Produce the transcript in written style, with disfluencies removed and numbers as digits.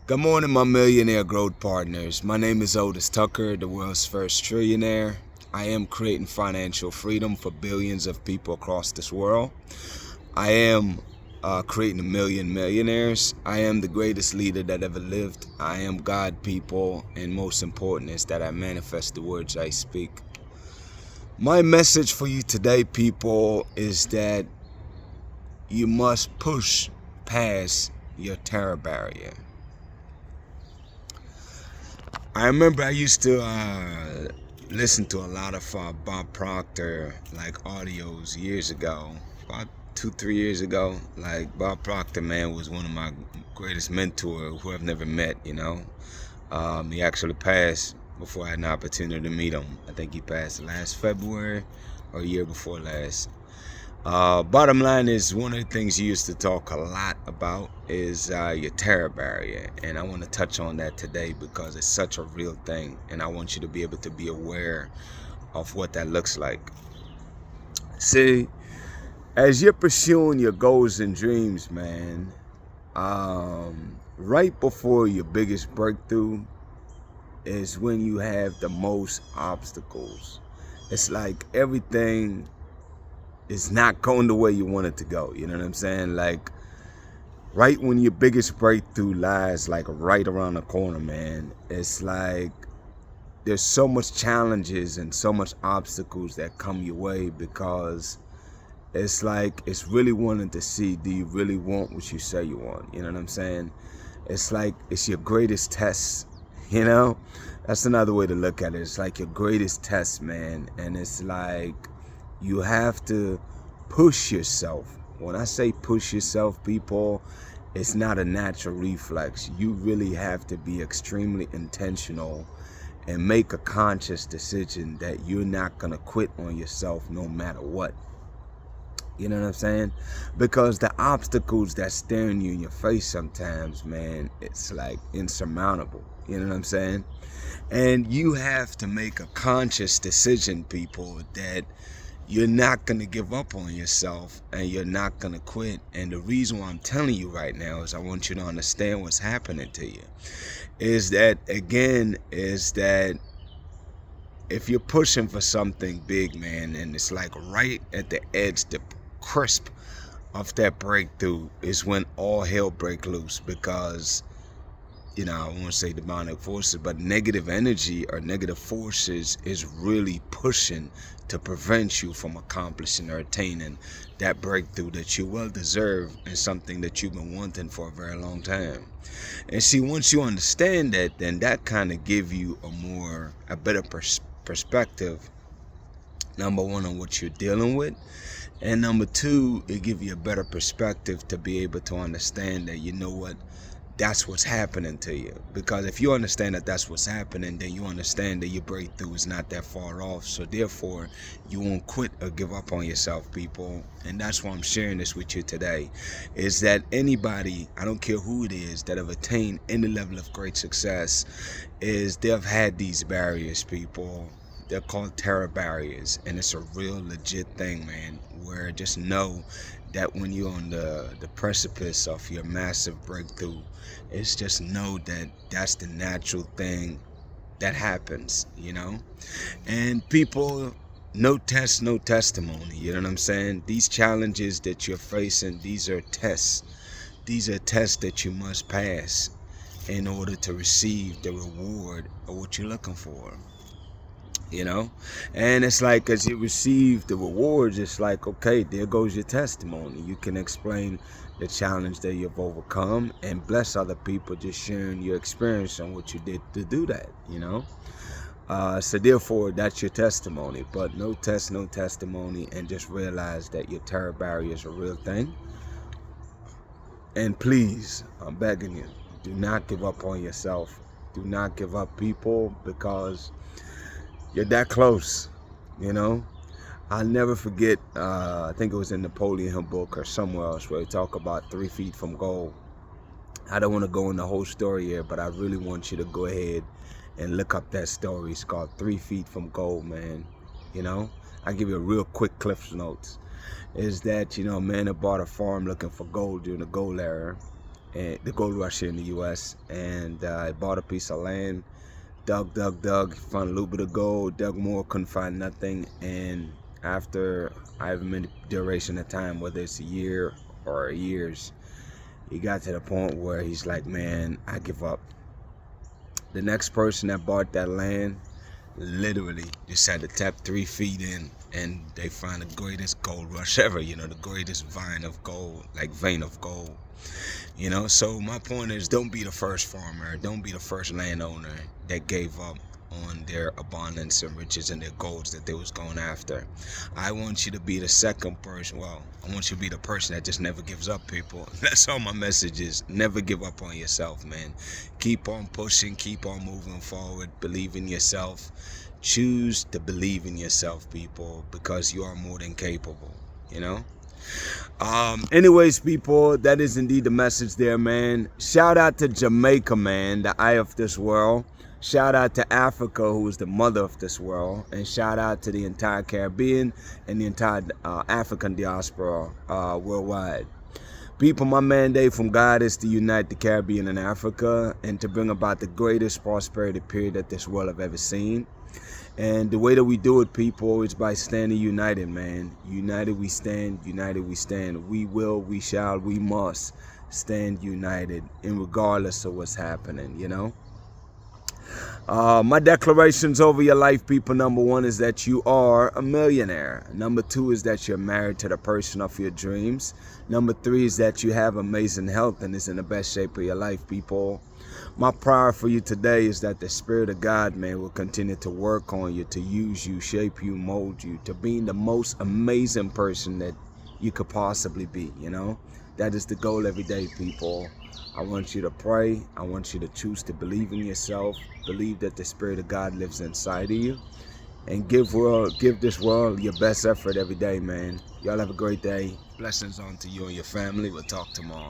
Good morning, my millionaire growth partners. My name is Otis Tucker, the world's first trillionaire. I am creating financial freedom for billions of people across this world. I am creating a million millionaires. I am the greatest leader that ever lived. I am God, people, and most important is that I manifest the words I speak. My message for you today, people, is that you must push past your terror barrier. I remember I used to listen to a lot of Bob Proctor audios years ago, about 2-3 years ago. Bob Proctor, man, was one of my greatest mentors who I've never met. He actually passed before I had an opportunity to meet him. I think he passed last February or a year before last. Bottom line is, one of the things you used to talk a lot about is your terror barrier, and I want to touch on that today because it's such a real thing, and I want you to be able to be aware of what that looks like. See, as you're pursuing your goals and dreams, man, right before your biggest breakthrough is when you have the most obstacles. It's like everything is not going the way you want it to go. You know what I'm saying? Right when your biggest breakthrough lies right around the corner, man, it's like there's so much challenges and so much obstacles that come your way because it's really wanting to see, do you really want what you say you want? You know what I'm saying? It's like it's your greatest test, That's another way to look at it. It's like your greatest test, man. And it's like you have to push yourself. When I say push yourself, people, it's not a natural reflex. You really have to be extremely intentional and make a conscious decision that you're not going to quit on yourself no matter what. You know what I'm saying? Because the obstacles that's staring you in your face sometimes, man, it's like insurmountable. You know what I'm saying? And you have to make a conscious decision, people, that you're not going to give up on yourself and you're not going to quit. And the reason why I'm telling you right now is I want you to understand what's happening to you. Is that if you're pushing for something big, man, and it's like right at the edge, the crisp of that breakthrough is when all hell break loose, because I won't say demonic forces, but negative energy or negative forces is really pushing to prevent you from accomplishing or attaining that breakthrough that you well deserve and something that you've been wanting for a very long time. And see, once you understand that, then that kind of give you a better perspective, number one, on what you're dealing with. And number two, it give you a better perspective to be able to understand that, you know what, that's what's happening to you. Because if you understand that that's what's happening, then you understand that your breakthrough is not that far off. So therefore, you won't quit or give up on yourself, people. And that's why I'm sharing this with you today, is that anybody, I don't care who it is, that have attained any level of great success, is they've had these barriers, people. They're called terror barriers, and it's a real legit thing, man, where just know that when you're on the precipice of your massive breakthrough, it's just know that that's the natural thing that happens, And people, no test, no testimony, you know what I'm saying? These challenges that you're facing, these are tests. These are tests that you must pass in order to receive the reward of what you're looking for. And it's like, as you receive the rewards, it's like, okay, there goes your testimony. You can explain the challenge that you've overcome and bless other people just sharing your experience and what you did to do that. So therefore, that's your testimony. But no test, no testimony, and just realize that your terror barrier is a real thing. And please, I'm begging you, do not give up on yourself. Do not give up, people, because you're that close, I'll never forget, I think it was in Napoleon Hill book or somewhere else where they talk about 3 feet from goal. I don't want to go in the whole story here, but I really want you to go ahead and look up that story. It's called 3 feet from goal, man. I'll give you a real quick Cliff's Notes. Is that, a man that bought a farm looking for gold during the gold era. and the gold rush here in the U.S. And I bought a piece of land, dug, found a little bit of gold, dug more, couldn't find nothing. And after I have a duration of time, whether it's a year or years, he got to the point where he's like, man, I give up. The next person that bought that land literally just had to tap 3 feet in, and they find the greatest gold rush ever, you know, the greatest vein of gold. You know, so my point is, don't be the first farmer, don't be the first landowner that gave up on their abundance and riches and their goals that they was going after. I want you to be the second person. Well, I want you to be the person that just never gives up, people. That's all my message is. Never give up on yourself, man. Keep on pushing, keep on moving forward, believe in yourself. Choose to believe in yourself, people, because you are more than capable, you know? Anyways, people, that is indeed the message there, man. Shout out to Jamaica, man, the eye of this world. Shout out to Africa, who is the mother of this world. And shout out to the entire Caribbean and the entire African diaspora worldwide. People, my mandate from God is to unite the Caribbean and Africa and to bring about the greatest prosperity period that this world have ever seen. And the way that we do it, people, is by standing united, man. United we stand, united we stand. We will, we shall, we must stand united, and regardless of what's happening, you know? My declarations over your life, people. Number 1 is that you are a millionaire. Number 2 is that you're married to the person of your dreams. Number 3 is that you have amazing health and is in the best shape of your life, people. My prayer for you today is that the Spirit of God, man, will continue to work on you, to use you, shape you, mold you, to being the most amazing person that you could possibly be, you know? That is the goal every day, people. I want you to pray. I want you to choose to believe in yourself, believe that the Spirit of God lives inside of you, and give this world your best effort every day, man. Y'all have a great day. Blessings on to you and your family. We'll talk tomorrow.